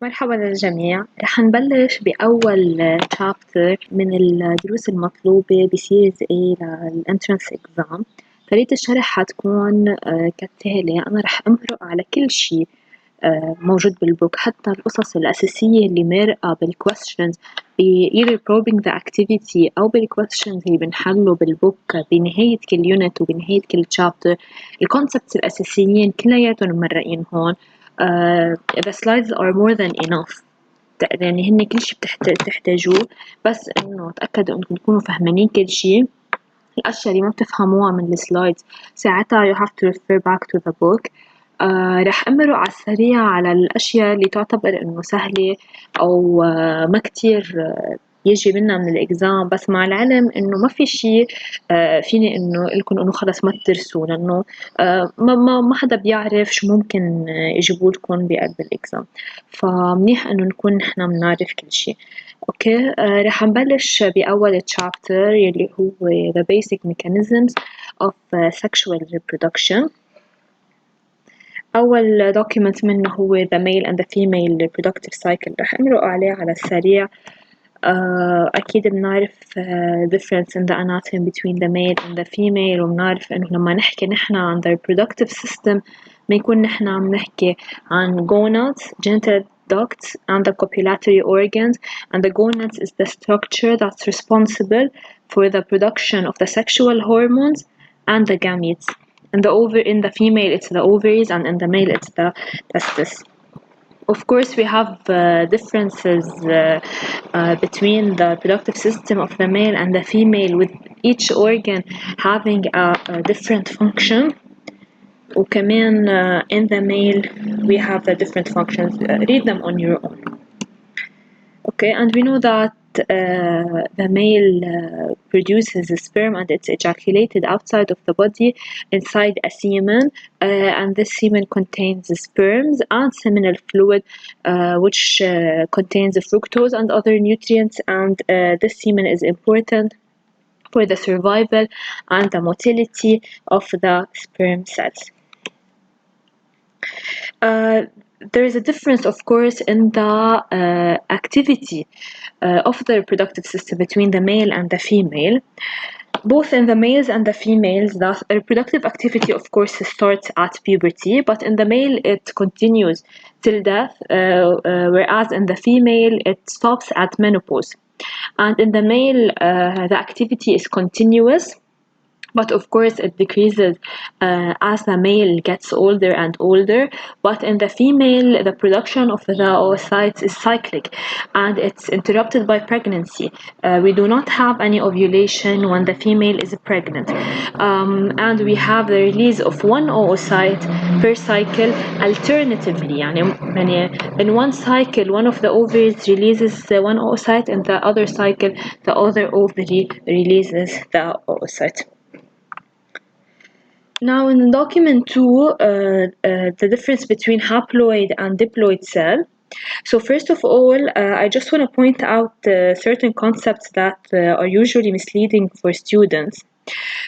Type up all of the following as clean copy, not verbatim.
مرحبا للجميع. رح نبلش بأول chapter من الدروس المطلوبة بسيريز A للإنترنس إكزام. طريقة الشرح حتكون كالتالي. أنا رح أمرق على كل شي موجود بالبوك، حتى القصص الأساسية اللي مرقة بالquestions either probing the activity أو بالquestions اللي بنحله بالبوك بنهاية كل unit وبنهاية كل chapter. الconcepts الأساسيين كلياتهم ممرقين هون. the slides are more than enough، يعني هن كل شي بتحتاجوه، بس إنه تأكدوا إنكم تكونوا فهمانين كل شي. الأشياء اللي ما بتفهموها من السلايدز ساعتها you have to refer back to the book. رح أمرق على السريع على الأشياء اللي تعتبر إنه سهلة أو ما كتير يجي منا من الإكزام، بس مع العلم إنه ما في شيء فيني إنه لكم إنه خلص ما تدرسوا، لأنه ما حدا بيعرف شو ممكن يجيبوا لكم بقلب الإكزام، فمنيح إنه نكون نحنا بنعرف كل شيء. أوكي. رح نبلش بأول chapter يلي هو the basic mechanisms of sexual reproduction. أول document منه هو the male and the female reproductive cycle. رح أمرق عليه على السريع. أكيد بنعرف difference in the anatomy between the male and the female، وبنعرف إنه لما نحكي نحنا عن the reproductive system ما يكون نحنا عم نحكي عن gonads, genital ducts and the copulatory organs, and the gonads is the structure that's responsible for the production of the sexual hormones and the gametes. In the female it's the ovaries, and in the male it's the testes. Of course, we have differences between the reproductive system of the male and the female, with each organ having a different function. وكمان in the male we have the different functions. Read them on your own. Okay, and we know that the male produces a sperm and it's ejaculated outside of the body inside a semen, and this semen contains sperms and seminal fluid, which contains fructose and other nutrients, and this semen is important for the survival and the motility of the sperm cells. There is a difference, of course, in the activity of the reproductive system between the male and the female. Both in the males and the females, the reproductive activity, of course, starts at puberty, but in the male it continues till death, whereas in the female it stops at menopause. And in the male, the activity is continuous, but of course it decreases as the male gets older and older. But in the female, the production of the oocytes is cyclic and it's interrupted by pregnancy. We do not have any ovulation when the female is pregnant, and we have the release of one oocyte per cycle. Alternatively, يعني in one cycle one of the ovaries releases one oocyte, and the other cycle the other ovary releases the oocyte. Now in document 2, the difference between haploid and diploid cell. So first of all, I just want to point out certain concepts that are usually misleading for students.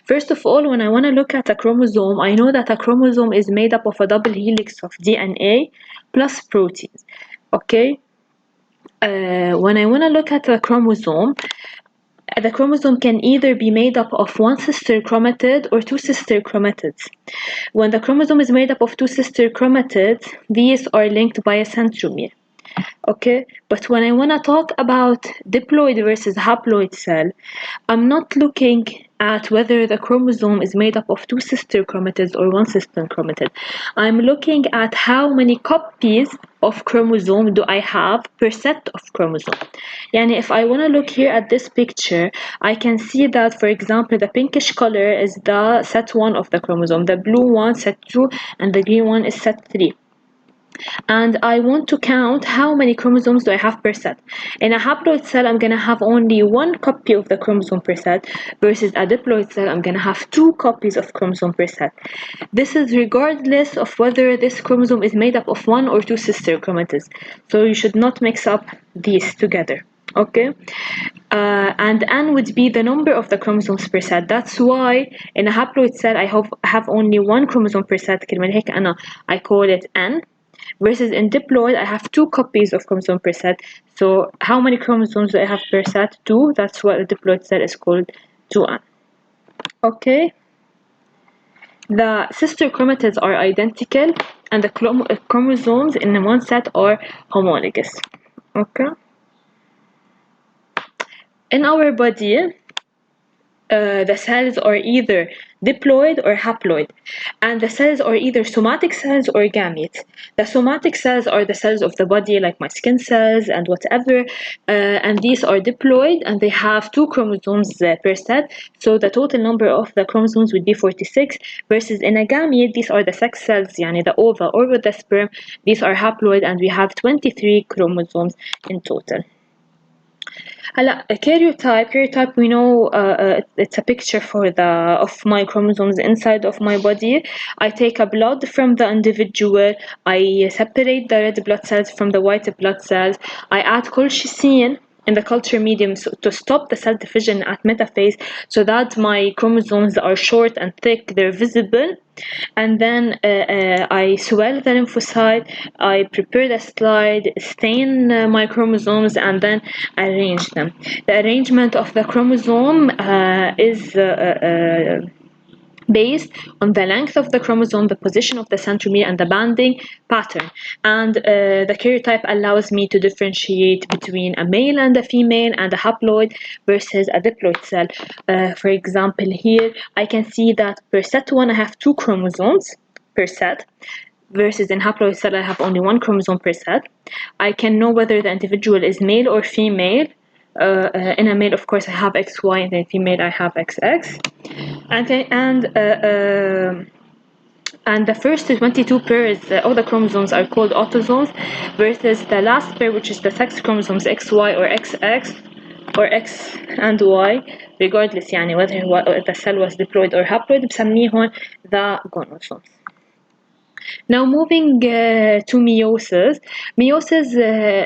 First of all, when I want to look at a chromosome, I know that a chromosome is made up of a double helix of DNA plus proteins. Okay? When I want to look at a chromosome, the chromosome can either be made up of one sister chromatid or two sister chromatids. When the chromosome is made up of two sister chromatids, these are linked by a centromere. Okay, but when I want to talk about diploid versus haploid cell, I'm not looking at whether the chromosome is made up of two sister chromatids or one sister chromatid. I'm looking at how many copies of chromosome do I have per set of chromosome. Yani if I want to look here at this picture, I can see that, for example, the pinkish color is the set 1 of the chromosome, the blue one set 2, and the green one is set 3. And I want to count how many chromosomes do I have per set. In a haploid cell, I'm going to have only one copy of the chromosome per set, versus a diploid cell, I'm going to have two copies of chromosome per set. This is regardless of whether this chromosome is made up of one or two sister chromatids. So you should not mix up these together. Okay, and n would be the number of the chromosomes per set. That's why in a haploid cell I have only one chromosome per set. I call it n. versus in diploid I have 2 copies of chromosome per set. So how many chromosomes do I have per set? 2. That's what a diploid cell is called, 2n. Okay. The sister chromatids are identical and the chromosomes in one set are homologous. Okay. In our body, the cells are either diploid or haploid, and the cells are either somatic cells or gametes. The somatic cells are the cells of the body, like my skin cells and whatever, and these are diploid and they have 2 chromosomes per set, so the total number of the chromosomes would be 46, versus in a gamete, these are the sex cells, yani the ova or with the sperm, these are haploid and we have 23 chromosomes in total. هلا karyotype we know it's a picture for of my chromosomes inside of my body. I take a blood from the individual, I separate the red blood cells from the white blood cells, I add colchicine in the culture medium to stop the cell division at metaphase so that my chromosomes are short and thick, they're visible. And then I swell the lymphocyte, I prepare the slide, stain my chromosomes, and then arrange them. The arrangement of the chromosome is based on the length of the chromosome, the position of the centromere, and the banding pattern. And the karyotype allows me to differentiate between a male and a female and a haploid versus a diploid cell. For example, here I can see that per set 1 I have 2 chromosomes per set, versus in haploid cell I have only 1 chromosome per set. I can know whether the individual is male or female. In a male, of course, I have XY, and in female, I have XX. And the first 22 pairs of the chromosomes are called autosomes, versus the last pair, which is the sex chromosomes XY or XX, or X and Y, regardless يعني whether the cell was diploid or haploid, بسميهم the gonosomes. Now moving to meiosis. Meiosis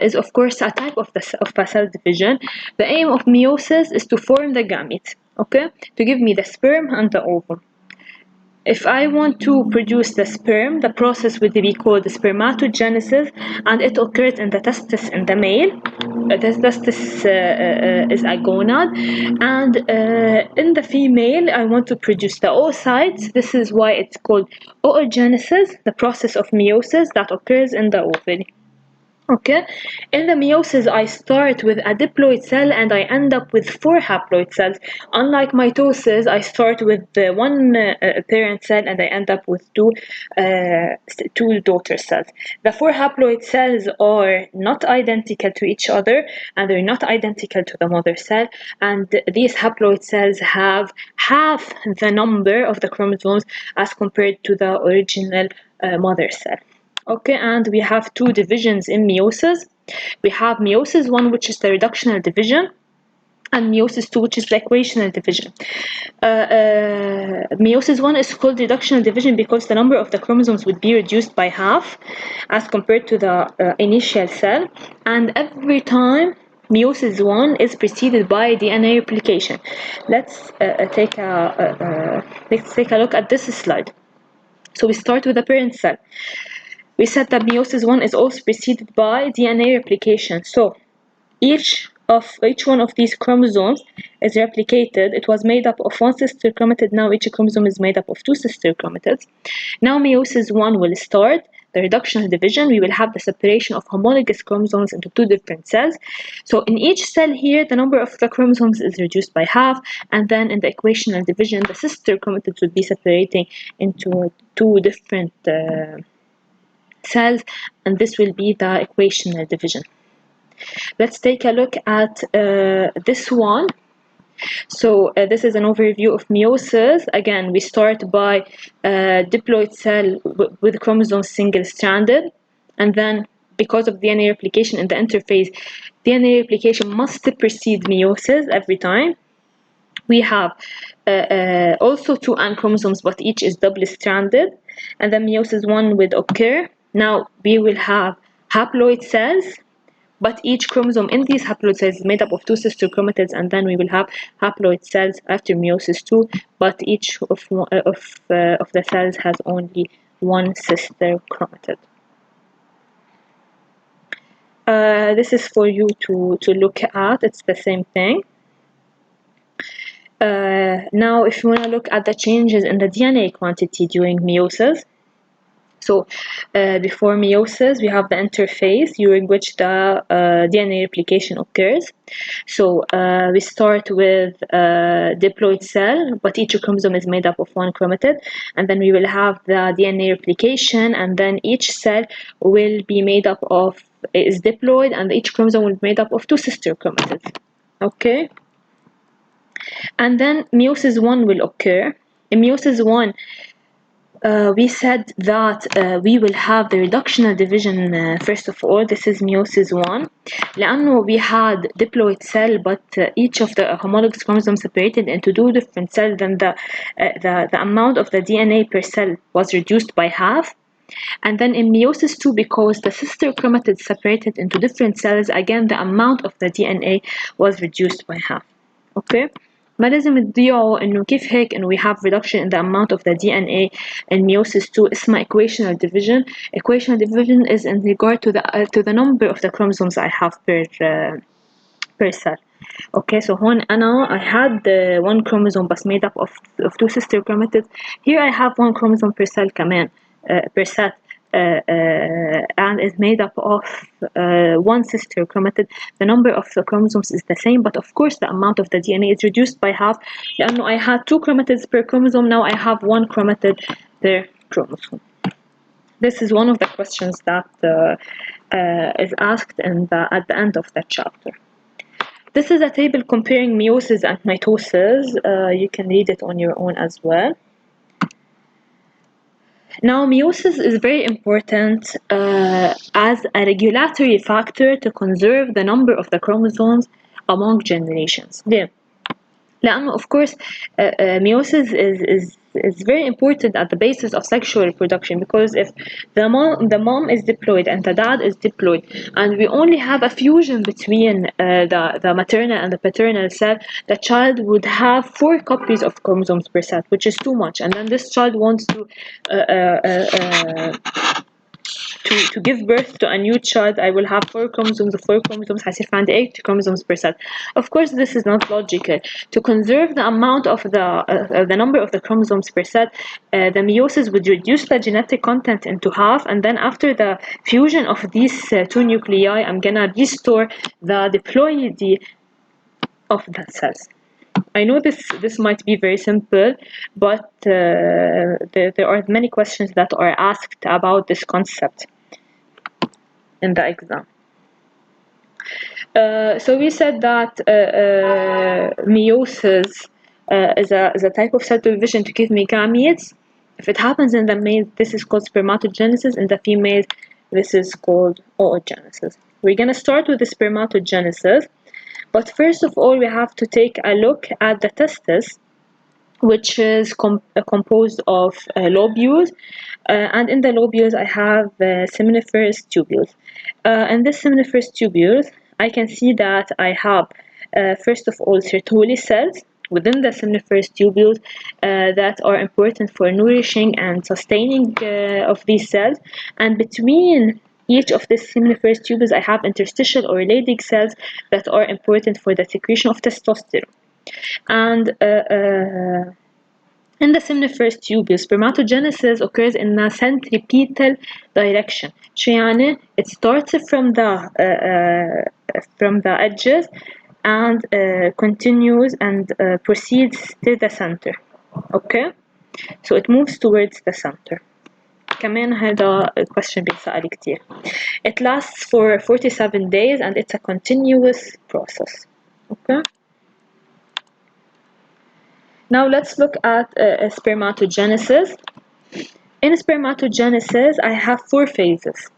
is of course a type of a cell division. The aim of meiosis is to form the gamete, okay, to give me the sperm and the ovum. If I want to produce the sperm, the process would be called spermatogenesis, and it occurs in the testis in the male. The testis is a gonad, and in the female, I want to produce the oocytes. This is why it's called oogenesis, the process of meiosis that occurs in the ovary. Okay, in the meiosis, I start with a diploid cell and I end up with 4 haploid cells. Unlike mitosis, I start with 1 parent cell and I end up with 2 daughter cells. The 4 haploid cells are not identical to each other and they're not identical to the mother cell. And these haploid cells have half the number of the chromosomes as compared to the original mother cell. Okay, and we have 2 divisions in meiosis. We have meiosis 1, which is the reductional division, and meiosis 2, which is the equational division. Meiosis 1 is called reductional division because the number of the chromosomes would be reduced by half as compared to the initial cell, and every time meiosis 1 is preceded by DNA replication. Let's take a look at this slide. So we start with the parent cell. We said that meiosis 1 is also preceded by DNA replication. So each one of these chromosomes is replicated. It was made up of 1 sister chromatid. Now each chromosome is made up of 2 sister chromatids. Now meiosis 1 will start the reductional division. We will have the separation of homologous chromosomes into 2 different cells. So in each cell here, the number of the chromosomes is reduced by half, and then in the equational division, the sister chromatids would be separating into 2 different cells, and this will be the equational division. Let's take a look at this one. So this is an overview of meiosis. Again, we start by diploid cell with chromosomes single-stranded, and then because of DNA replication in the interphase, DNA replication must precede meiosis every time. We have also 2 N chromosomes, but each is double-stranded, and then meiosis 1 would occur. Now we will have haploid cells, but each chromosome in these haploid cells is made up of 2 sister chromatids, and then we will have haploid cells after meiosis 2, but each of the cells has only 1 sister chromatid. This is for you to look at. It's the same thing. Now, if you want to look at the changes in the DNA quantity during meiosis, so before meiosis, we have the interphase during which the DNA replication occurs. So we start with diploid cell, but each chromosome is made up of one chromatid, and then we will have the DNA replication, and then each cell will be made up of is diploid, and each chromosome will be made up of two sister chromatids. Okay, and then meiosis 1 will occur. In meiosis 1, we said that we will have the reductional division first of all. This is meiosis 1. لأنه we had diploid cell, but each of the homologous chromosomes separated into two different cells, then the amount of the DNA per cell was reduced by half. And then in meiosis 2, because the sister chromatids separated into different cells, again the amount of the DNA was reduced by half. Okay. ما لازم تضيعوا إنه كيف هيك إنه we have reduction in the amount of the DNA in meiosis 2 اسمها equational division. Equational division is in regard to the number of the chromosomes I have per cell. Okay, so هون أنا I had one chromosome بس made up of two sister chromatids. Here I have one chromosome per cell كمان per set. And is made up of one sister chromatid. The number of the chromosomes is the same, but of course the amount of the DNA is reduced by half. لأنه I had two chromatids per chromosome, now I have one chromatid per chromosome. This is one of the questions that is asked at the end of the chapter. This is a table comparing meiosis and mitosis. You can read it on your own as well. Now, meiosis is very important as a regulatory factor to conserve the number of the chromosomes among generations. ليه؟ لأنه of course meiosis is very important at the basis of sexual reproduction, because if the mom is diploid and the dad is diploid, and we only have a fusion between the maternal and the paternal cell, the child would have 4 copies of chromosomes per set, which is too much. And then this child wants to give birth to a new child. I will have 4 chromosomes of 4 chromosomes, حيصير عندي 8 chromosomes per set. Of course, this is not logical. To conserve the amount of the number of the chromosomes per set, the meiosis would reduce the genetic content into half, and then after the fusion of these 2 nuclei, I'm gonna restore the diploidy of the cells. I know this might be very simple, but there are many questions that are asked about this concept in the exam. So we said that meiosis is a type of cell division to give me gametes. If it happens in the male, this is called spermatogenesis. In the female, this is called oogenesis. We're going to start with the spermatogenesis. But first of all, we have to take a look at the testis, which is composed of lobules. And in the lobules, I have seminiferous tubules. In this seminiferous tubules, I can see that I have, first of all, Sertoli cells within the seminiferous tubules that are important for nourishing and sustaining of these cells. And between each of these seminiferous tubules, I have interstitial or Leydig cells that are important for the secretion of testosterone. And in the seminiferous tubule, spermatogenesis occurs in a centripetal direction. شو يعني? It starts from the edges and continues and proceeds to the center. Okay? So it moves towards the center. كمان هذا question بيتسأل كتير. It lasts for 47 days and it's a continuous process. Okay? Now let's look at spermatogenesis. In spermatogenesis, I have 4 phases.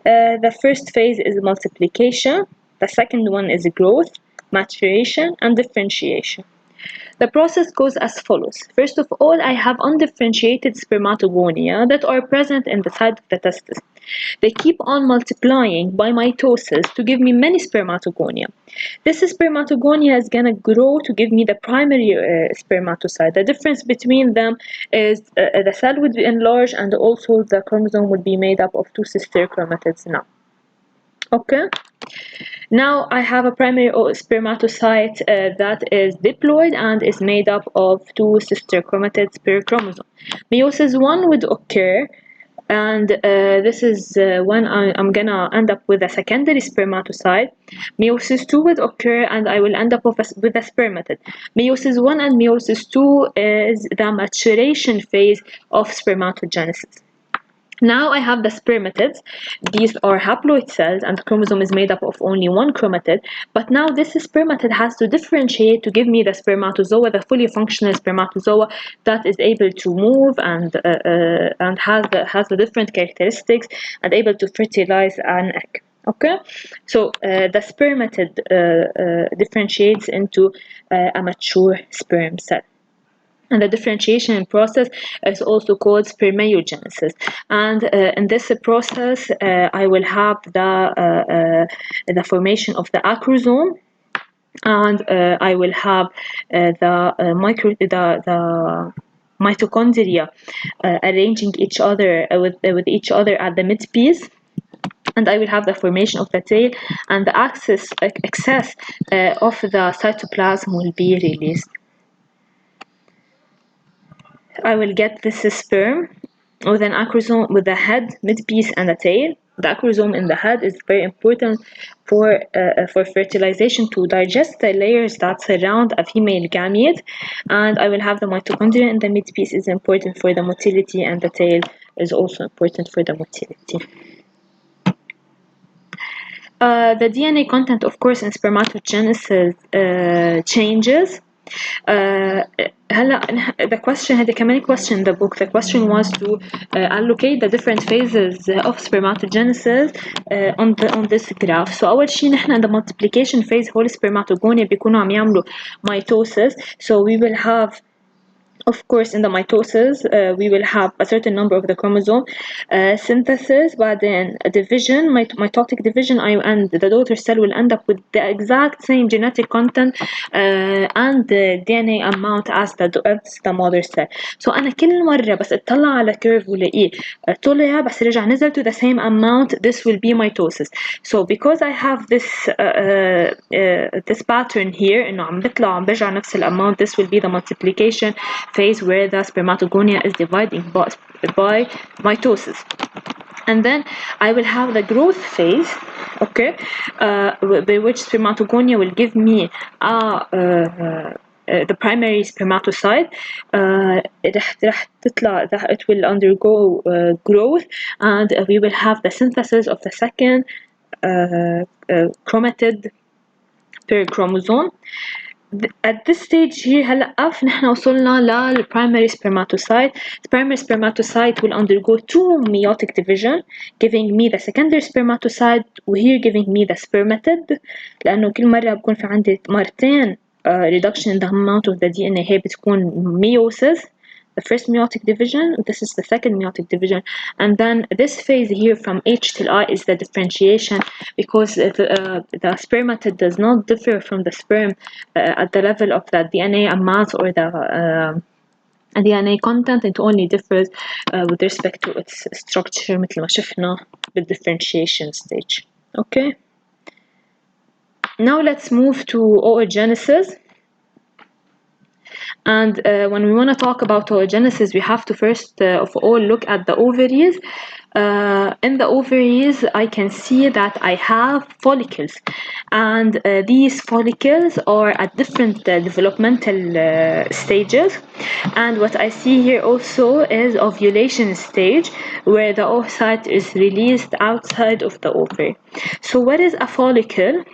The first phase is multiplication. The second one is growth, maturation, and differentiation. The process goes as follows. First of all, I have undifferentiated spermatogonia that are present in the side of the testis. They keep on multiplying by mitosis to give me many spermatogonia. This spermatogonia is going to grow to give me the primary spermatocyte. The difference between them is the cell would be enlarged and also the chromosome would be made up of 2 sister chromatids now. Okay. Now I have a primary spermatocyte that is diploid and is made up of two sister chromatids per chromosome. Meiosis 1 would occur, and this is when I'm gonna end up with a secondary spermatocyte. Meiosis 2 would occur, and I will end up with a spermatid. Meiosis 1 and meiosis 2 is the maturation phase of spermatogenesis. Now I have the spermatids. These are haploid cells, and the chromosome is made up of only one chromatid. But now this spermatid has to differentiate to give me the spermatozoa, the fully functional spermatozoa that is able to move and has the different characteristics and able to fertilize an egg. Okay, so the spermatid differentiates into a mature sperm cell. And the differentiation process is also called spermiogenesis. And in this process, I will have the formation of the acrosome, and I will have the mitochondria arranging each other with each other at the midpiece. And I will have the formation of the tail, and the excess of the cytoplasm will be released. I will get this sperm with an acrosome with a head, midpiece, and a tail. The acrosome in the head is very important for fertilization to digest the layers that surround a female gamete, and I will have the mitochondria in the midpiece is important for the motility, and the tail is also important for the motility. The DNA content, of course, in spermatogenesis changes. هلا the question هذه كمان question in the book. The question was to allocate the different phases of spermatogenesis on this graph. So أول شيء نحن in the multiplication phase هول spermatogonia بيكونوا عم يعملوا mitosis. So we will have, of course, in the mitosis, we will have a certain number of the chromosome synthesis, but then a division, mitotic division, and the daughter cell will end up with the exact same genetic content and the DNA amount as the mother cell. So أنا كل مرة بس اطلع على curve ولاقيه طلع بس رجع نزل to the same amount, this will be mitosis. So because I have this pattern here إنه عم بطلع عم برجع نفس الامount, this will be the multiplication phase where the spermatogonia is dividing by mitosis. And then I will have the growth phase, okay, by which spermatogonia will give me the primary spermatocyte. رح تطلع, it will undergo growth, and we will have the synthesis of the second chromatid per chromosome. At this stage here هلا نحن وصلنا للبرايمري spermatocyte. The primary spermatocyte will undergo two meiotic division, giving me the secondary spermatocyte, وhere giving me the spermatid, لأنه كل مرة بكون في عندي مرتين reduction in the amount of the DNA. هي بتكون meiosis, the first meiotic division, this is the second meiotic division, and then this phase here from H till I is the differentiation, because the spermatid does not differ from the sperm at the level of the DNA amount or the DNA content. It only differs with respect to its structure مثل ما شفنا بالdifferentiation stage. Okay, now let's move to oogenesis. And when we want to talk about oogenesis, we have to first of all look at the ovaries. In the ovaries, I can see that I have follicles, and these follicles are at different developmental stages. And what I see here also is ovulation stage, where the oocyte is released outside of the ovary. So what is a follicle?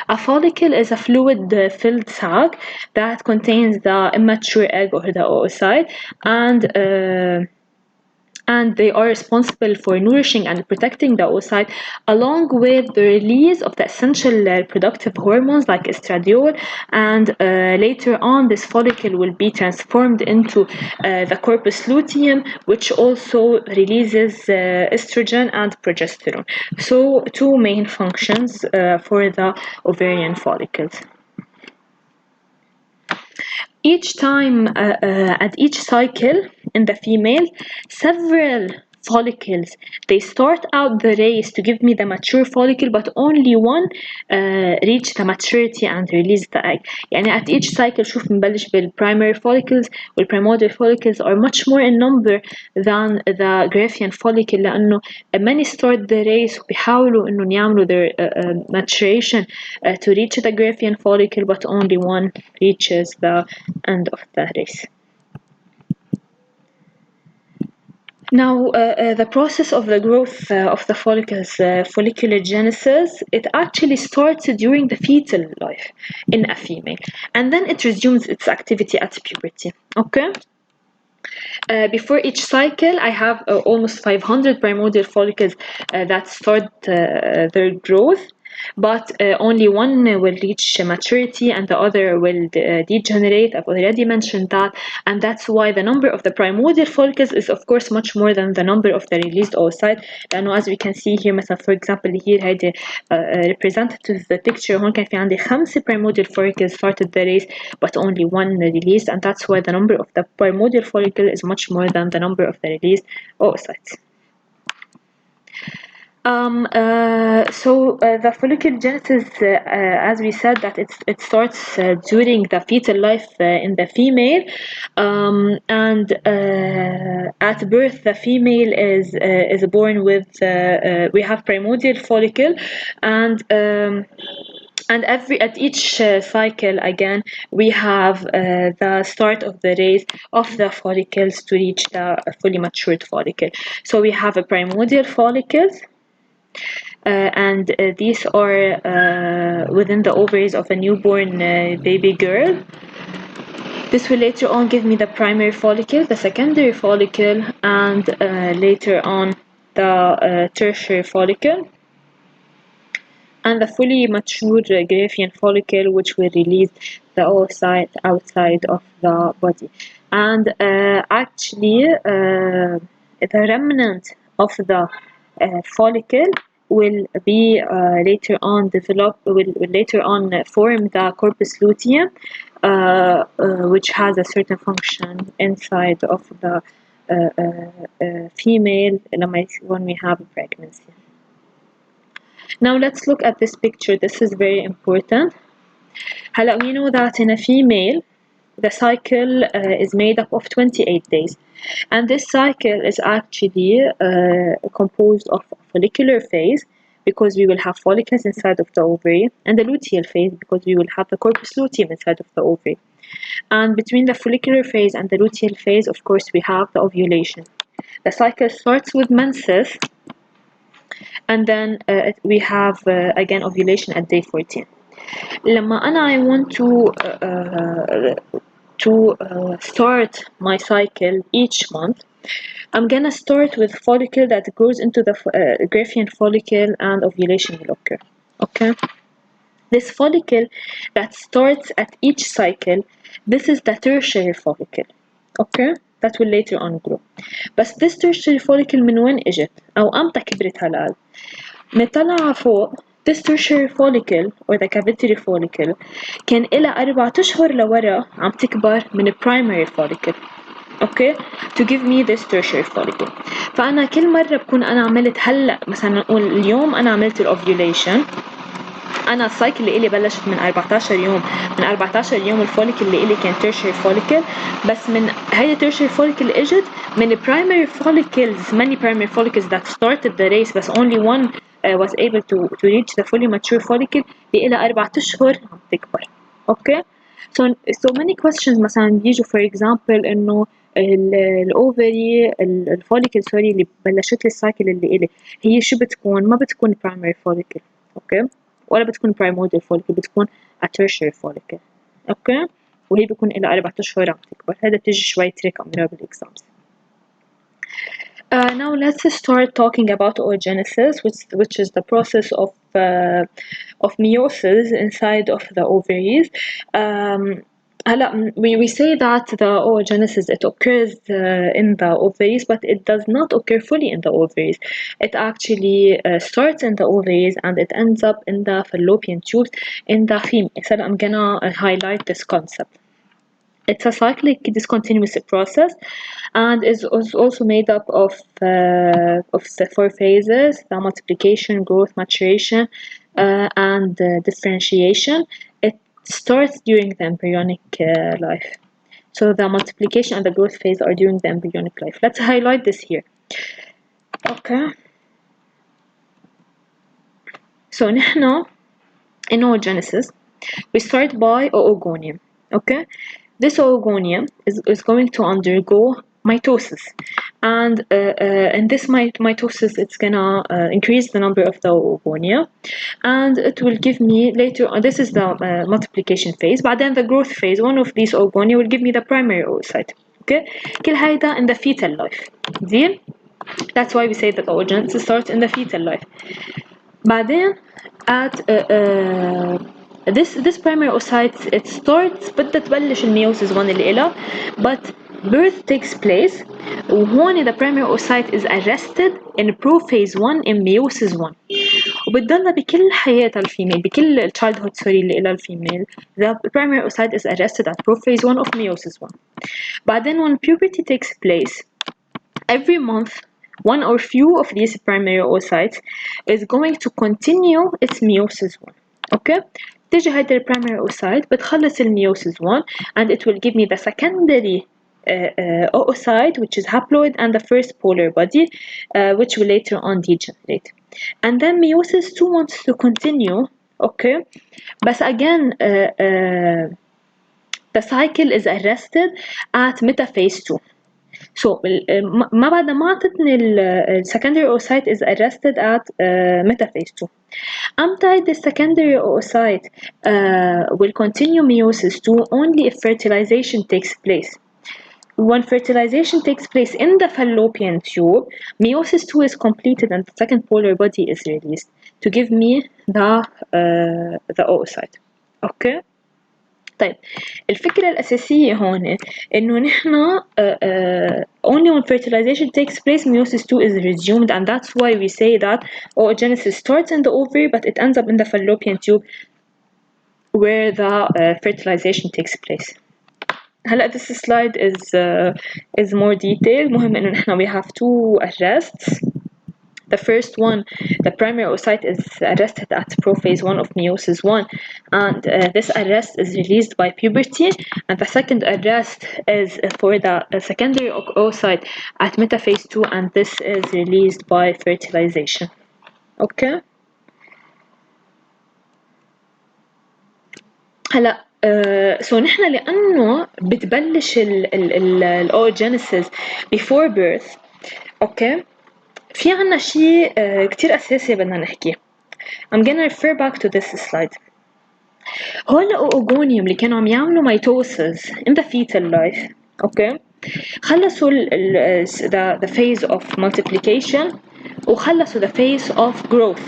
A follicle is a fluid-filled sac that contains the immature egg or the oocyte, and they are responsible for nourishing and protecting the oocyte, along with the release of the essential reproductive hormones like estradiol. And later on, this follicle will be transformed into the corpus luteum, which also releases estrogen and progesterone. So two main functions for the ovarian follicles. Each time, at each cycle in the female, several follicles, they start out the race to give me the mature follicle, but only one reach the maturity and release the egg. يعني at each cycle شوف بنبلش بالprimary follicles والprimordial follicles are much more in number than the Graafian follicle لأنه many start the race وبيحاولوا إنهم يعملوا their maturation to reach the Graafian follicle, but only one reaches the end of the race. Now, the process of the growth of the follicles, follicular genesis, it actually starts during the fetal life in a female, and then it resumes its activity at puberty. Okay? Before each cycle, I have almost 500 primordial follicles that start their growth, but only one will reach maturity and the other will degenerate. I've already mentioned that, and that's why the number of the primordial follicles is of course much more than the number of the released oocyte. لأنه as we can see here مثلا for example here هيدي representative picture هون كان في عندي 5 primordial follicles started the race but only one released, and that's why the number of the primordial follicle is much more than the number of the released oocytes. The follicular genesis, as we said, that it starts during the fetal life in the female, and at birth the female is born with we have primordial follicle, and at each cycle again we have the start of the race of the follicles to reach the fully matured follicle. So we have a primordial follicles. And these are within the ovaries of a newborn baby girl. This will later on give me the primary follicle, the secondary follicle, and later on the tertiary follicle, and the fully mature Graafian follicle, which will release the oocyte outside of the body. And actually, the remnant of the follicle will be later on will later on form the corpus luteum, which has a certain function inside of the female when we have a pregnancy. Now let's look at this picture. This is very important. We know that in a female the cycle is made up of 28 days, and this cycle is actually composed of follicular phase, because we will have follicles inside of the ovary, and the luteal phase, because we will have the corpus luteum inside of the ovary. And between the follicular phase and the luteal phase, of course, we have the ovulation. The cycle starts with menses, and then we have again ovulation at day 14. لما I want to start my cycle each month, I'm gonna start with follicle that goes into the Graafian follicle and ovulation will occur. Okay, this follicle that starts at each cycle, this is the tertiary follicle. Okay, that will later on grow. بس this tertiary follicle من وين اجت او امتى كبرت هالقد؟ نطلع فوق. This tertiary follicle or the cavitary follicle كان إلها 4 أشهر لورا عم تكبر من primary follicle. Okay, to give me this tertiary follicle. فأنا كل مرة بكون أنا عملت هلا مثلا نقول اليوم أنا عملت الأوفيوليشن، أنا السايكل اللي إلي بلشت من 14 يوم، من 14 يوم الفوليكل اللي إلي كان tertiary follicle، بس من هاي tertiary follicle إجت من primary follicles. Many primary follicles that started the race بس only one was able to reach the fully mature follicle اللي إلها 4 أشهر عم تكبر. Okay, so many questions مثلا بيجوا for example إنه الأوفري الفوليكل سوري اللي بلشت لي السايكل اللي إلي هي شو بتكون؟ ما بتكون primary follicle. Okay, ولا بتكون primordial follicle، بتكون a tertiary follicle. اوكي، وهي بيكون لها 4 أشهر عم تكبر. هذا بتيجي شوي تريك عم نعمل exams. Now let's start talking about oogenesis, which is the process of meiosis inside of the ovaries. We say that the oogenesis it occurs in the ovaries, but it does not occur fully in the ovaries. It actually starts in the ovaries and it ends up in the fallopian tubes in the female. So I'm gonna highlight this concept. It's a cyclic discontinuous process, and is also made up of the four phases: the multiplication, growth, maturation, and differentiation. It starts during the embryonic life. So the multiplication and the growth phase are during the embryonic life. Let's highlight this here. Okay. So نحن in oogenesis we start by oogonium. Okay. This oogonium is going to undergo mitosis, and in this mitosis it's gonna increase the number of the oogonia, and it will give me later on. This is the multiplication phase. But then the growth phase, one of these oogonia will give me the primary oocyte. Okay, كل هيدا in the fetal life. زين. That's why we say that oogenesis starts in the fetal life. بعدين at this primary oocyte it starts بدها تبلش الميوسيس 1 اللي إلها, but birth takes place وهون the primary oocyte is arrested in prophase 1 in meiosis 1, وبتضلها بكل حياتها الفيميل, بكل childhood اللي إلها الفيميل. The primary oocyte is arrested at prophase 1 of meiosis 1. بعدين when puberty takes place, every month one or few of these primary oocytes is going to continue its meiosis 1. Okay, تيجي هيدا primary oocyte بتخلص meiosis 1 and it will give me the secondary oocyte, which is haploid, and the first polar body, which will later on degenerate. And then meiosis 2 wants to continue. Okay, but again the cycle is arrested at metaphase 2. So ما بعد ما عطتني ال secondary oocyte is arrested at metaphase 2. أمتى the secondary oocyte will continue meiosis 2 only if fertilization takes place. When fertilization takes place in the fallopian tube, meiosis 2 is completed and the second polar body is released to give me the oocyte. Okay. طيب الفكرة الأساسية هون إنه نحنا only when fertilization takes place meiosis 2 is resumed, and that's why we say that oogenesis starts in the ovary but it ends up in the fallopian tube where the fertilization takes place. هلا this slide is more detailed. مهم إنه نحنا we have two arrests. The first one, the primary oocyte is arrested at prophase 1 of meiosis 1, and this arrest is released by puberty, and the second arrest is for the secondary oocyte at metaphase 2, and this is released by fertilization. Okay. هلا so نحن لأنه بتبلش الoogenesis before birth. Okay. في عنا شيء كتير أساسي بدنا نحكيه. I'm gonna refer back to this slide. هول الأوغونيوم اللي كانوا عم يعملوا ميتوسيس in the fetal life, okay, خلصوا the phase of multiplication وخلصوا the phase of growth.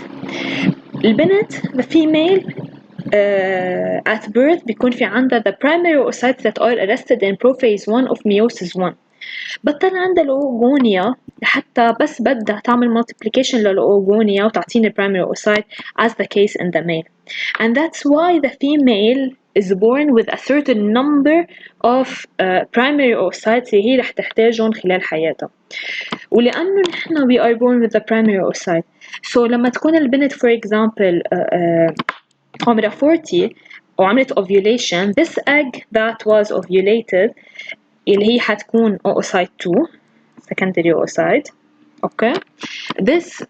البنت the female at birth بيكون في عندها the primary oocytes that are arrested in prophase 1 of meiosis 1. بطل عندها الأوغونيا حتى بس بدها تعمل multiplication للأوغونيا وتعطيني primary oocyte as the case in the male. And that's why the female is born with a certain number of primary oocytes اللي هي رح تحتاجهم خلال حياتها. ولأنه نحن we are born with the primary oocyte, so لما تكون البنت for example عمرها 40 وعملت ovulation, this egg that was ovulated اللي هي حتكون oocyte 2 secondary oocyte. Okay, this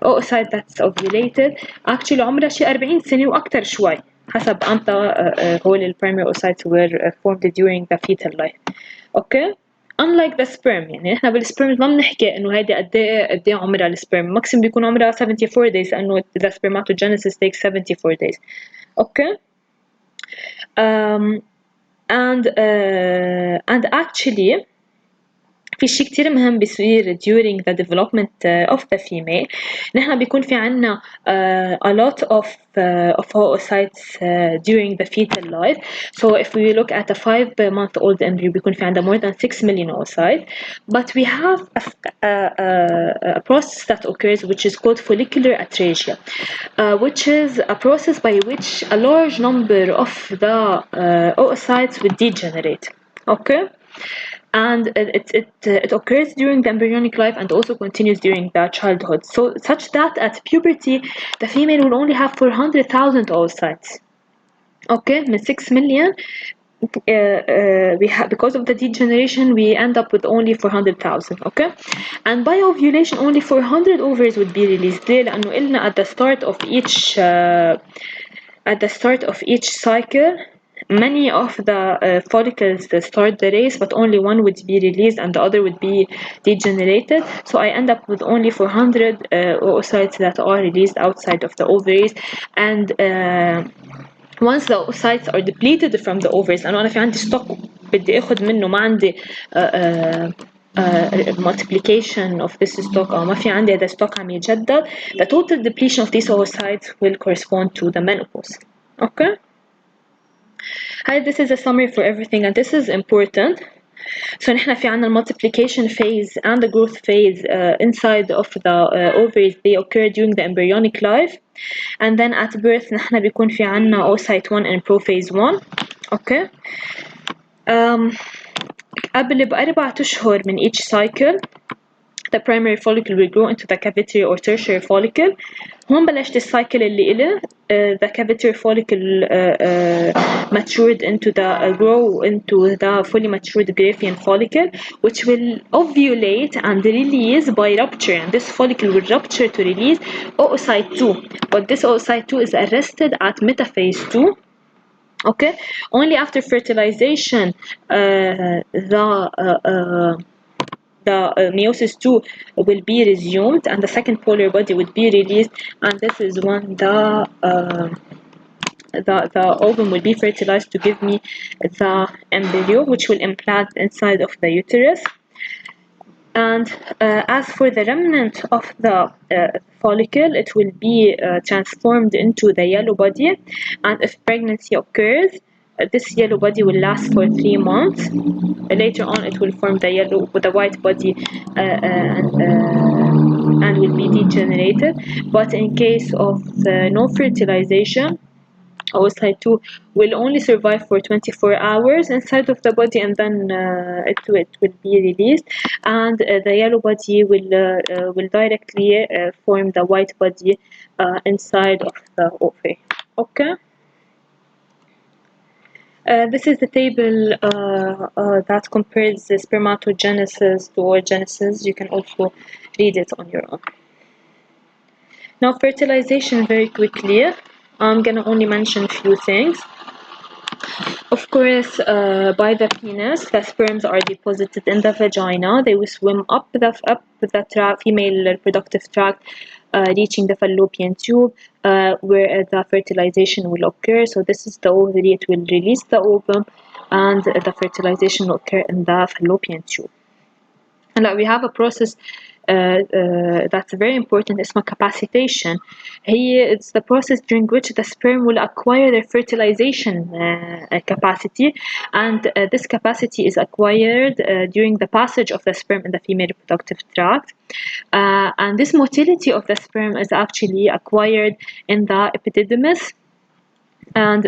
oocyte that's ovulated actually عمرها شي 40 سنة وأكتر شوي حسب أمتى هول primary oocytes were formed during the fetal life. Okay, unlike the sperm. يعني نحن بالسبرم ما بنحكي إنه هيدي قد إيه عمرها السبرم, ماكسيم بيكون عمرها 74 days لأنه the spermatogenesis takes 74 days. Okay. And actually في شيء كتير مهم بيصير during the development of the female. نحن بيكون في عنا a lot of oocytes during the fetal life. So if we look at a 5-month-old embryo بيكون في عندها more than 6 million oocytes. But we have a process that occurs which is called follicular atresia, which is a process by which a large number of the oocytes will degenerate. Okay? And it occurs during the embryonic life and also continues during the childhood. So such that at puberty, the female will only have 400,000 oocytes. Okay, من 6 million, because of the degeneration, we end up with only 400,000. Okay, and by ovulation, only 400 ovaries would be released. ليه؟ لأنه قلنا at the start of each cycle, many of the follicles start the race, but only one would be released and the other would be degenerated. So I end up with only 400 oocytes that are released outside of the ovaries. And once the oocytes are depleted from the ovaries, أنا في عندي stock بدي أخذ منه، ما عندي multiplication of this stock أو ما في عندي هذا stock عم يتجدد, the total depletion of these oocytes will correspond to the menopause. Okay? Hi, this is a summary for everything and this is important. So نحن في عنا multiplication phase and the growth phase inside of the ovaries. They occur during the embryonic life, and then at birth نحن بيكون في عنا oocyte 1 and prophase 1. Okay. قبل ب4 أشهر من each cycle, the primary follicle will grow into the cavitary or tertiary follicle. هون بلشت السايكل اللي إله. The cavitary follicle matured into the fully matured Graafian follicle, which will ovulate and release by rupture, and this follicle will rupture to release oocyte 2, but this oocyte 2 is arrested at metaphase 2. Okay, only after fertilization the meiosis 2 will be resumed and the second polar body will be released, and this is when the ovum will be fertilized to give me the embryo, which will implant inside of the uterus. And as for the remnant of the follicle, it will be transformed into the yellow body, and if pregnancy occurs, this yellow body will last for 3 months. Later on, it will form the white body and will be degenerated. But in case of no fertilization, oocyte 2 will only survive for 24 hours inside of the body, and then it will be released, and the yellow body will directly form the white body inside of the ovary. Okay. This is the table that compares the spermatogenesis to oogenesis. You can also read it on your own. Now, fertilization very quickly. I'm gonna only mention a few things. Of course, by the penis, the sperms are deposited in the vagina. They will swim up the female reproductive tract, reaching the fallopian tube, where the fertilization will occur. So this is the ovary. It will release the ovum, and the fertilization will occur in the fallopian tube. And we have a process that's very important. It's capacitation. It's the process during which the sperm will acquire their fertilization capacity, and this capacity is acquired during the passage of the sperm in the female reproductive tract. And this motility of the sperm is actually acquired in the epididymis, and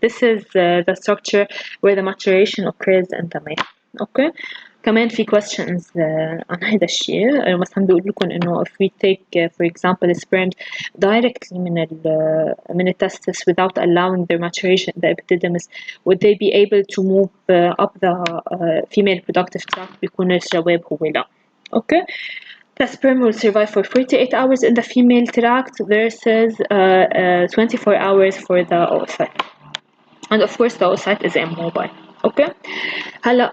this is the structure where the maturation occurs in the male. Okay. كمان في questions عن هذا الشيء. مثلا بيقول لكم إنه if we take for example sperms directly من الtestis without allowing their maturation, the epididymis, would they be able to move up the female reproductive tract؟ بيكون الجواب هو لا. Okay. The sperm will survive for 48 hours in the female tract versus 24 hours for the oocyte. And of course the oocyte is immobile. Okay. هلا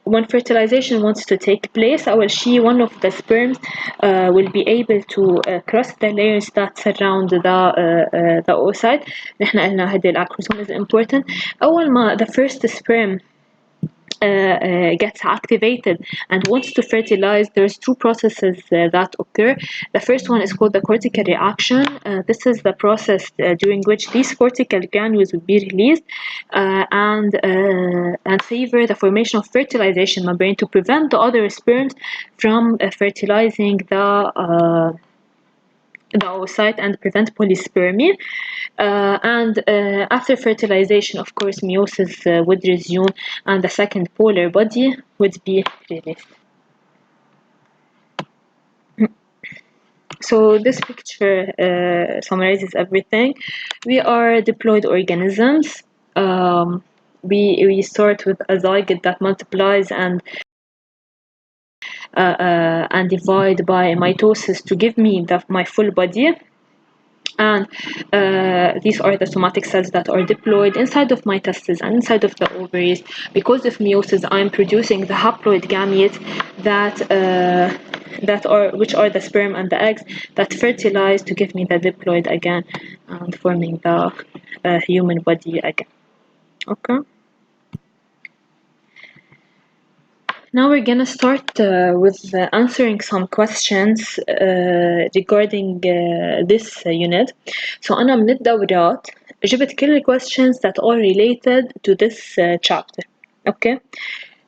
when fertilization wants to take place, أول شيء one of the sperms will be able to cross the layers that surround the oocyte. نحن قلنا هذه الacrosome is important. أول ما the first sperm gets activated and wants to fertilize, there's two processes that occur. The first one is called the cortical reaction. This is the process during which these cortical granules will be released and favor the formation of fertilization membrane to prevent the other sperms from fertilizing the oocyte and prevent polyspermy. After fertilization, of course, meiosis would resume and the second polar body would be released. So this picture summarizes everything. We are diploid organisms. We start with a zygote that multiplies and divide by mitosis to give me my full body. And these are the somatic cells that are diploid inside of my testes and inside of the ovaries. Because of meiosis, I'm producing the haploid gametes which are the sperm and the eggs that fertilize to give me the diploid again and forming the human body again. Okay. Now we're gonna start with answering some questions regarding this unit. So أنا من الدورات جبت كل questions that are related to this chapter. Okay.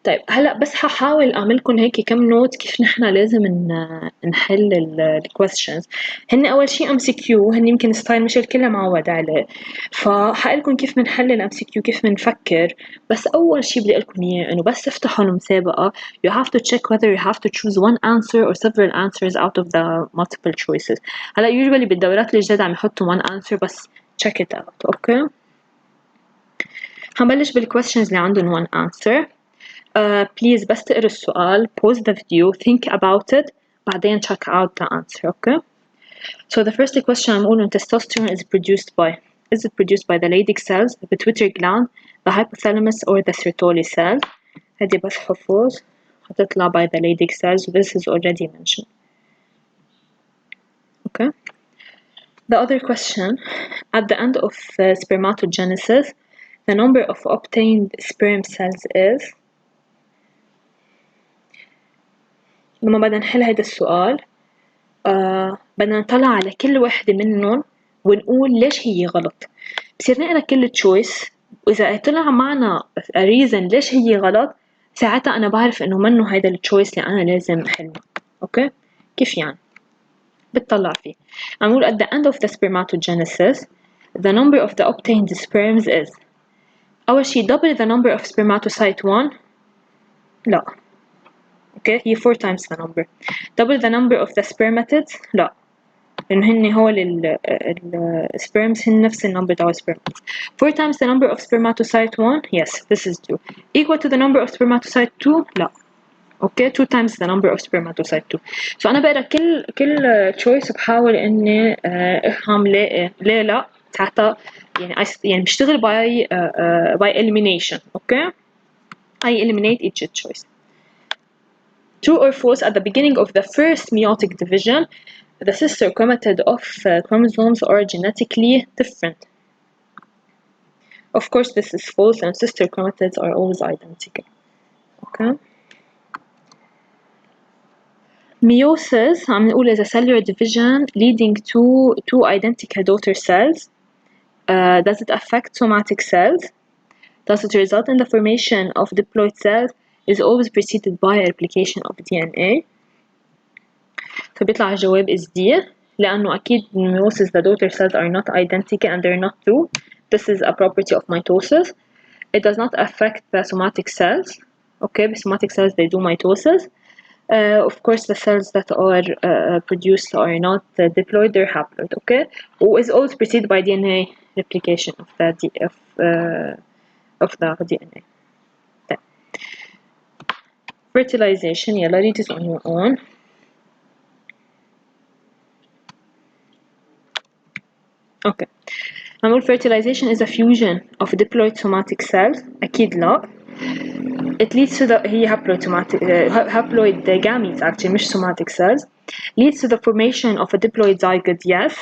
طيب هلا بس هحاول اعملكم هيك كم نوت كيف نحن لازم نحل الكويستشنز. هن اول شيء ام سي كيو، هن يمكن ستايل مش الكل معود عليه، فحقلكم كيف بنحل الام سي كيو، كيف بنفكر. بس اول شيء بدي اقول لكم اياه انه بس تفتحوا المسابقه you have to check whether you have to choose one answer or several answers out of the multiple choices. هلا usually بالدورات الجديده عم يحطوا one answer بس check it out. اوكي هنبلش بالكويستشنز اللي عندهم one answer. Please بس تقرأ السؤال, pause the video, think about it, بعدين check out the answer, okay? So the first question I'm on testosterone is it produced by the Leydig cells, the pituitary gland, the hypothalamus, or the Sertoli cells? هدي بس حفوظ هتطلع by the Leydig cells. This is already mentioned. Okay. The other question, at the end of spermatogenesis, the number of obtained sperm cells is. لما بدنا نحل هيدا السؤال بدنا نطلع على كل وحدة منهم ونقول ليش هي غلط. بصير نقرا كل تشويس وإذا طلع معنا reason ليش هي غلط ساعتها أنا بعرف إنه منه هيدا التشويس اللي أنا لازم أحله. أوكي كيف يعني؟ بتطلع فيه. عم نقول at the end of the spermatogenesis the number of the obtained sperms is. أول شي double the number of spermatocyte 1. لا. Okay, هي 4 times the number. Double the number of the spermatids. لا. لأن هن هول sperms هن نفس النمبر تاع spermatids. 4 times the number of spermatocyte 1. Yes, this is 2. Equal to the number of spermatocyte 2. لا. Okay, 2 times the number of spermatocyte 2. So أنا بقرا كل choice بحاول إني أفهم ليه لا ساعتها يعني بشتغل by elimination. Okay, I eliminate each choice. True or false, at the beginning of the first meiotic division, the sister chromatid of chromosomes are genetically different. Of course, this is false, and sister chromatids are always identical. Okay. Meiosis, عم نقول is a cellular division leading to two identical daughter cells. Does it affect somatic cells? Does it result in the formation of diploid cells? Is always preceded by a replication of DNA. فبيطلع الجواب is D لأنه أكيد meiosis the daughter cells are not identical and they're not true. This is a property of mitosis. It does not affect the somatic cells. Okay, the somatic cells they do mitosis. Of course, the cells that are produced are not diploid; they're haploid. Okay, is always preceded by DNA replication of the DNA. Then. Fertilization. يلا read it on your own. Okay. نقول fertilization is a fusion of diploid somatic cells. أكيد لا. It leads to the هي haploid gametes actually مش somatic cells. Leads to the formation of a diploid zygote. Yes.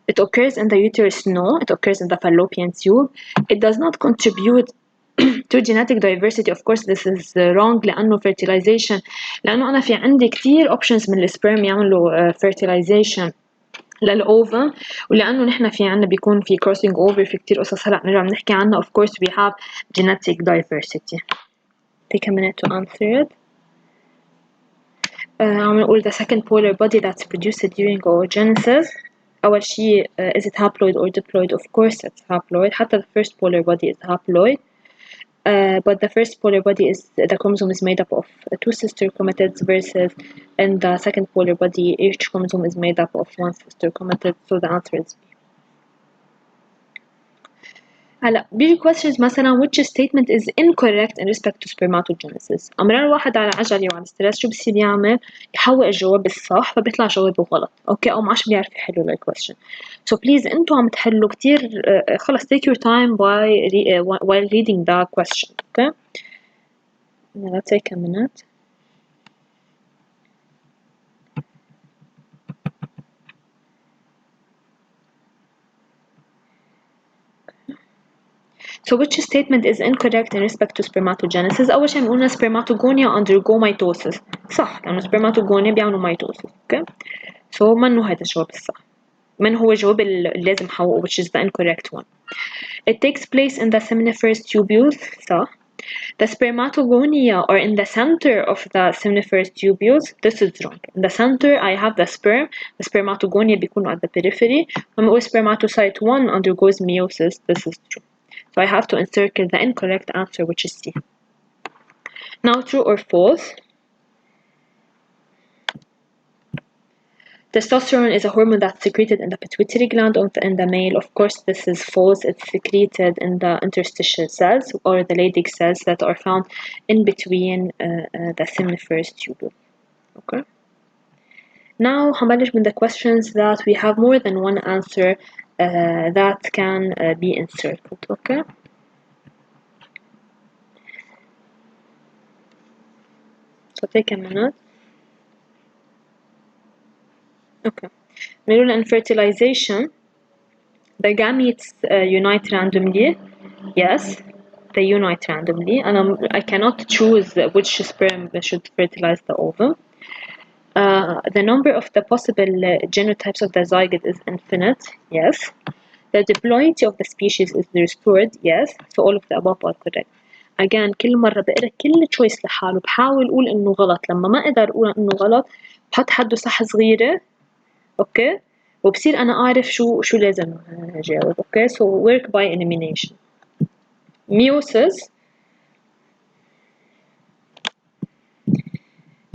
It occurs in the uterus. No. It occurs in the fallopian tube. It does not contribute to genetic diversity of course this is wrong لأنه fertilization لأنه أنا في عندي كتير options من السبرم يعملوا fertilization للأوفم ولأنه نحن في عنا بيكون في crossing over في كتير قصص هلأ نرجع بنحكي عنها of course we have genetic diversity. Take a minute to answer it. عم نقول the second polar body that's produced during oogenesis. أول شيء is it haploid or diploid? Of course it's haploid. حتى the first polar body is haploid. But the first polar body is the chromosome is made up of two sister chromatids versus in the second polar body each chromosome is made up of one sister chromatid. So the answer is B. هلا بيجي questions مثلا which statement is incorrect in respect to spermatogenesis. أمرار واحد على عجلة وعلى ستريس شو بصير يعمل؟ يحول الجواب الصح فبيطلع جوابه غلط. أوكي أو ما عادش بيعرف يحلوا الquestion. So please أنتوا عم تحلوا كتير خلص take your time while reading the question. Okay. Now let's take a minute. So which statement is incorrect in respect to spermatogenesis? أول شيء بنقولنا spermatogonia undergo mitosis. صح لأنه spermatogonia بيعملوا mitosis. Okay. So منو هذا الجواب الصح. من هو الجواب اللي لازم حققه which is the incorrect one. It takes place in the seminiferous tubules. صح. The spermatogonia are in the center of the seminiferous tubules. This is wrong. In the center I have the sperm. The spermatogonia بيكونوا at the periphery. لما نقول spermatocyte 1 undergoes meiosis. This is true. So I have to encircle the incorrect answer which is C. Now true or false? Testosterone is a hormone that's secreted in the pituitary gland in the male. Of course, this is false. It's secreted in the interstitial cells or the Leydig cells that are found in between the seminiferous tubule. Okay. Now, هنبلش من the questions that we have more than one answer that can be encircled. Okay. So take a minute. Okay. بنقول in fertilization the gametes unite randomly. Yes, they unite randomly and I cannot choose which sperm should fertilize the ovum. The number of the possible genotypes of the zygote is infinite. Yes. The diploidy of the species is restored. Yes. So all of the above are correct. Again كل مرة بقرا كل choice لحاله بحاول أقول إنه غلط لما ما أقدر أقول إنه غلط بحط حده صح صغيرة. أوكي وبصير أنا أعرف شو لازم أجاوب. أوكي so work by elimination. Meiosis.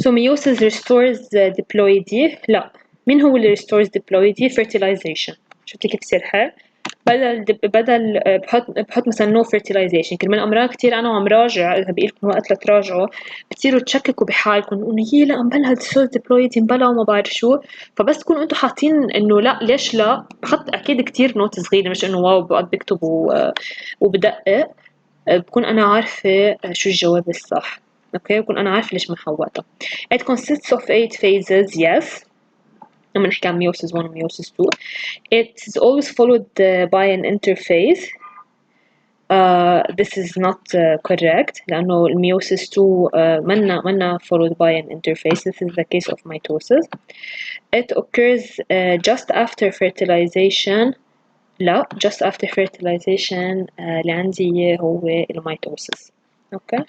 So meiosis restores diploidy. لا مين هو اللي restores diploidy? Fertilization. شفتي كيف بصير حل؟ بدل بحط مثلا no fertilization. كرمال أمرار كتير أنا وعم راجع إذا بقيلكم وقت لتراجعوا بتصيروا تشككوا بحالكم إنه هي لا مبلا restores diploidy مبلا وما بعرف شو فبس تكونوا أنتوا حاطين إنه لا ليش لا بحط أكيد كتير نوت صغيرة مش إنه واو بقعد بكتب وبدقق بكون أنا عارفة شو الجواب الصح. أوكي بكون أنا عارفة ليش محوطة. It consists of 8 phases. Yes. لما نحكي عن meiosis 1 و meiosis 2 it is always followed by an interphase. This is not correct لأنه meiosis 2 منا followed by an interphase. This is the case of mitosis. It occurs just after fertilization. لا just after fertilization اللي عندي هو الميتوسيس. Okay.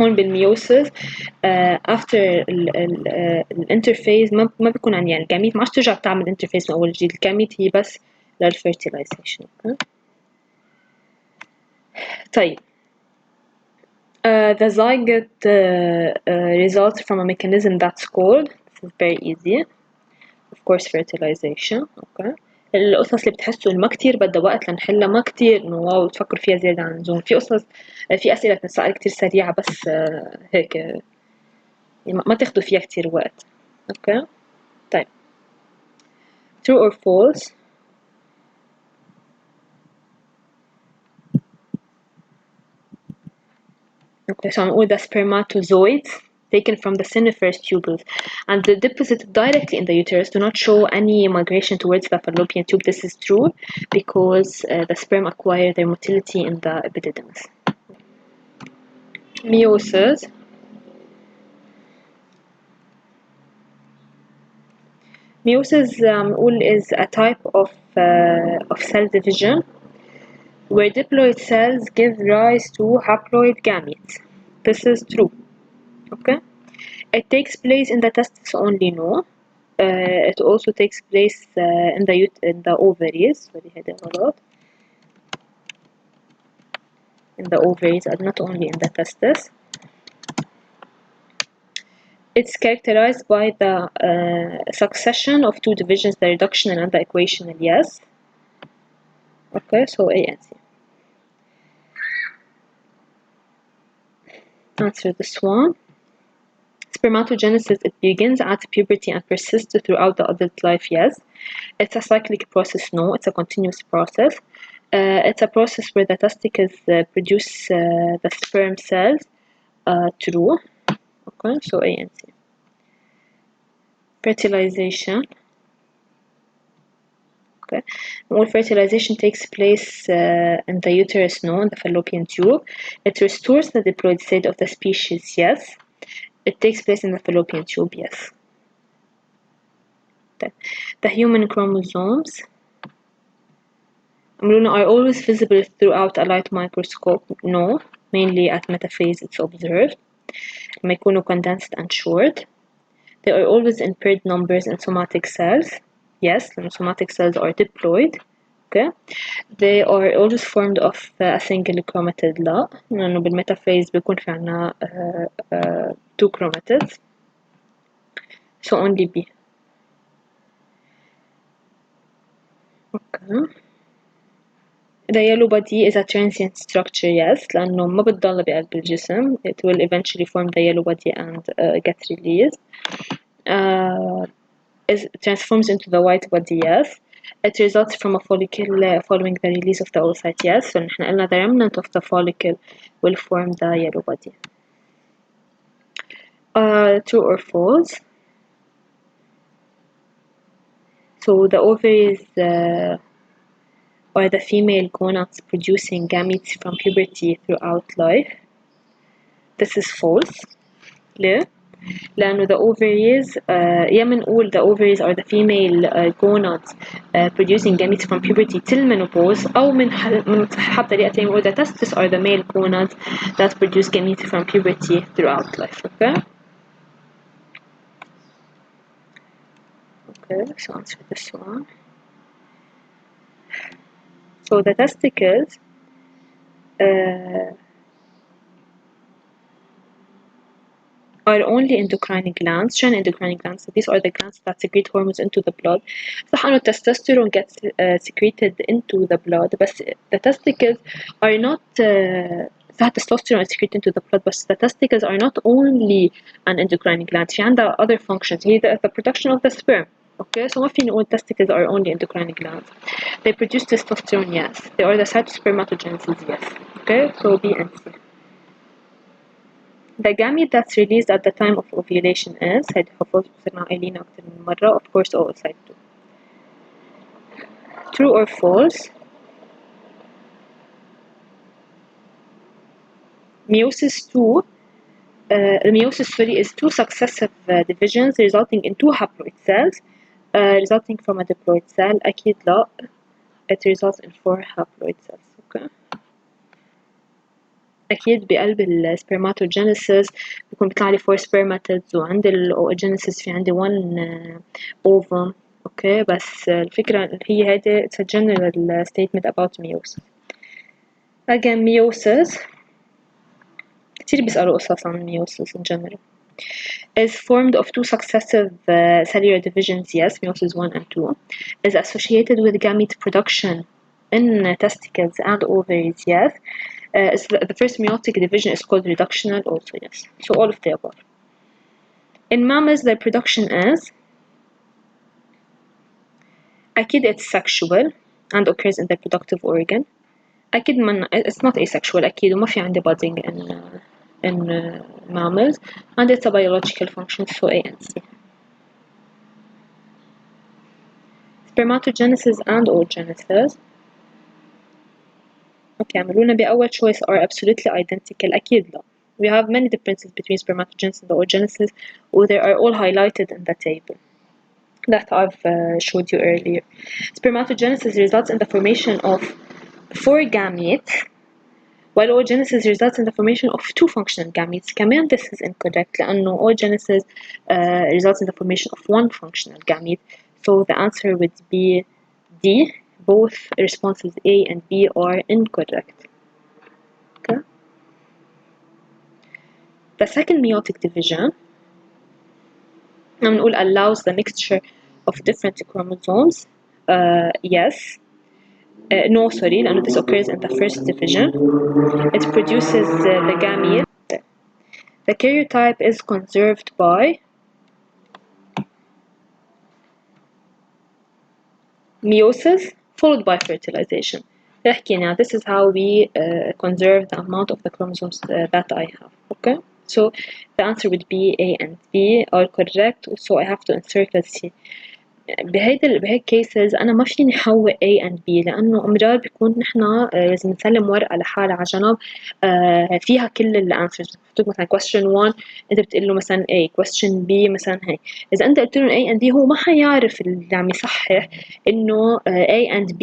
هون بالميوسيس after الانترفيز ما بيكون عندي يعني الجاميت ما عادش ترجع تعمل انترفيز من أول جديد. الجاميت هي بس للفيرتيلايزيشن. طيب the zygote results from a mechanism that's called this is very easy of course fertilization. Okay. القصص اللي بتحسوا ما كتير بدها وقت لنحلها ما كتير إنه واو تفكروا فيها زيادة عن اللزوم. في قصص في أسئلة بتنسأل كتير سريعة بس هيك ما تاخدوا فيها كتير وقت. أوكي. طيب true or false. Okay so عم نقول the spermatozoids taken from the seminiferous tubules and deposited directly in the uterus do not show any migration towards the fallopian tube. This is true because the sperm acquire their motility in the epididymis. Meiosis. Meiosis is a type of cell division where diploid cells give rise to haploid gametes. This is true. Okay. It takes place in the testes only, no. It also takes place in the ovaries. Sorry, هذا غلط. In the ovaries and not only in the testes. It's characterized by the succession of two divisions, the reductional and the equational, yes. Okay, so A and C. Answer this one. Spermatogenesis, it begins at puberty and persists throughout the adult life, yes. It's a cyclic process, no. It's a continuous process. It's a process where the testicles produce the sperm cells, true. Okay, so A and C. Fertilization. Okay, all fertilization takes place in the uterus, no, in the fallopian tube. It restores the diploid state of the species, yes. It takes place in the fallopian tube, yes. The human chromosomes are always visible throughout a light microscope, no. Mainly at metaphase it's observed. لما يكونوا condensed and short. They are always in paired numbers in somatic cells. Yes, somatic cells are diploid. Okay. They are always formed of a single chromatid. لا لأنه بالميتافيز بيكون في عنا two chromatids. So only B. Okay. The yellow body is a transient structure, yes, لأنه ما بتضل بقلب الجسم. It will eventually form the yellow body and get released. It transforms into the white body, yes. It results from a follicle following the release of the oocyte, yes. So نحن قلنا the remnant of the follicle will form the yellow body. True or false? So the ovaries are the female gonads producing gametes from puberty throughout life. This is false. ليه؟ لأنه the ovaries يا منقول the ovaries are the female gonads producing gametes from puberty till menopause أو من بطريقة تانية نقول the testes are the male gonads that produce gametes from puberty throughout life. Okay? Okay, so answer this one. So the testicles are only endocrine glands. شنو endocrine glands? So these are the glands that secrete hormones into the blood. صح إنه testosterone gets secreted into the blood, but the testicles are not. The testosterone is secreted into the blood, but the testicles are not only an endocrine gland. في عندها other functions. هي the production of the sperm. Okay, so ما فينا نقول testicles are only endocrine glands. They produce testosterone, yes. They are the site of spermatogenesis, yes. Okay, so B and C. The gamete that's released at the time of ovulation is هيدي حفظت صرنا قايلينها أكتر من مرة. Of course, oocyte 2. True or false? Meiosis 2. Meiosis is two successive divisions resulting in two haploid cells resulting from a diploid cell. أكيد لا. It results in 4 haploid cells. Okay. أكيد بقلب السبرماتوجينيسيس بيكون بيطلع لي 4 spermatids وعند الأوجينيسيس في عندي 1 ovum. أوكي بس الفكرة هي هذه it's a general statement about meiosis. Again meiosis كتير بيسألوا قصص عن meiosis in general is formed of 2 successive cellular divisions, yes, meiosis 1 and 2, is associated with gamete production in testicles and ovaries, yes. The first meiotic division is called reductional also, yes. So all of the above. In mammals, their production is أكيد it's sexual and occurs in the reproductive organ. أكيد it's not asexual أكيد وما في عندي budding in mammals, and it's a biological function, so A and C. Spermatogenesis and oogenesis. Okay, عملونا بأول choice are absolutely identical. أكيد لا. We have many differences between spermatogenesis and oogenesis, or they are all highlighted in the table that I've showed you earlier. Spermatogenesis results in the formation of 4 gametes, while oogenesis results in the formation of 2 functional gametes. كمان this is incorrect لأنه oogenesis results in the formation of 1 functional gamete. So the answer would be D. Both responses A and B are incorrect. Okay. The second meiotic division نقول allows the mixture of different chromosomes. Yes. No, sorry, لأنه this occurs in the first division. It produces the gamete. The karyotype is conserved by meiosis followed by fertilization. This is how we conserve the amount of the chromosomes that I have. Okay, so the answer would be A and B are correct. So I have to insert, let's see, بهيك cases أنا ما فيني حول A and B لأنه أمرار بيكون نحنا لازم نسلم ورقة لحالها على جنب فيها كل ال answers. بتحط مثلا question 1 أنت بتقول له مثلا A, question B مثلا هيك. إذا أنت قلت له A and B هو ما حيعرف اللي عم يصحح إنه A and B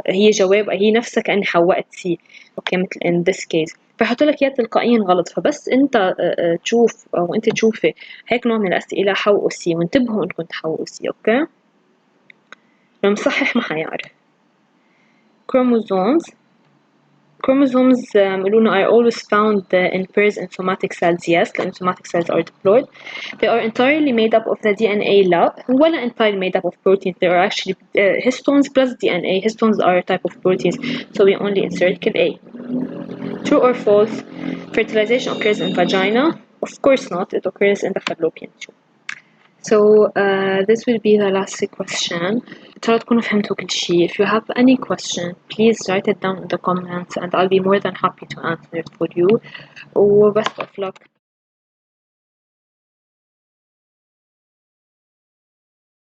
هي جواب هي نفسها كأني حوقت C. أوكي مثل in this case. فحط لك اياه تلقائيا غلط. فبس انت تشوف او انت تشوفي هيك نوع من الاسئله حوقوا سي وانتبهوا انكم تحوقوا سي. اوكي لو مصحح ما حيعرف. chromosomes قالوا are always found in pairs in somatic cells. Yes, لأن somatic cells are diploid. They are entirely made up of the DNA لا ولا entirely made up of proteins. They are actually histones plus DNA. Histones are a type of proteins, so we only insert A. True or false? Fertilization occurs in vagina? Of course not. It occurs in the fallopian tube. So this will be the last question. إن شاء الله تكونوا فهمتوا كل شيء. If you have any question, please write it down in the comments and I'll be more than happy to answer it for you. Oh, best of luck.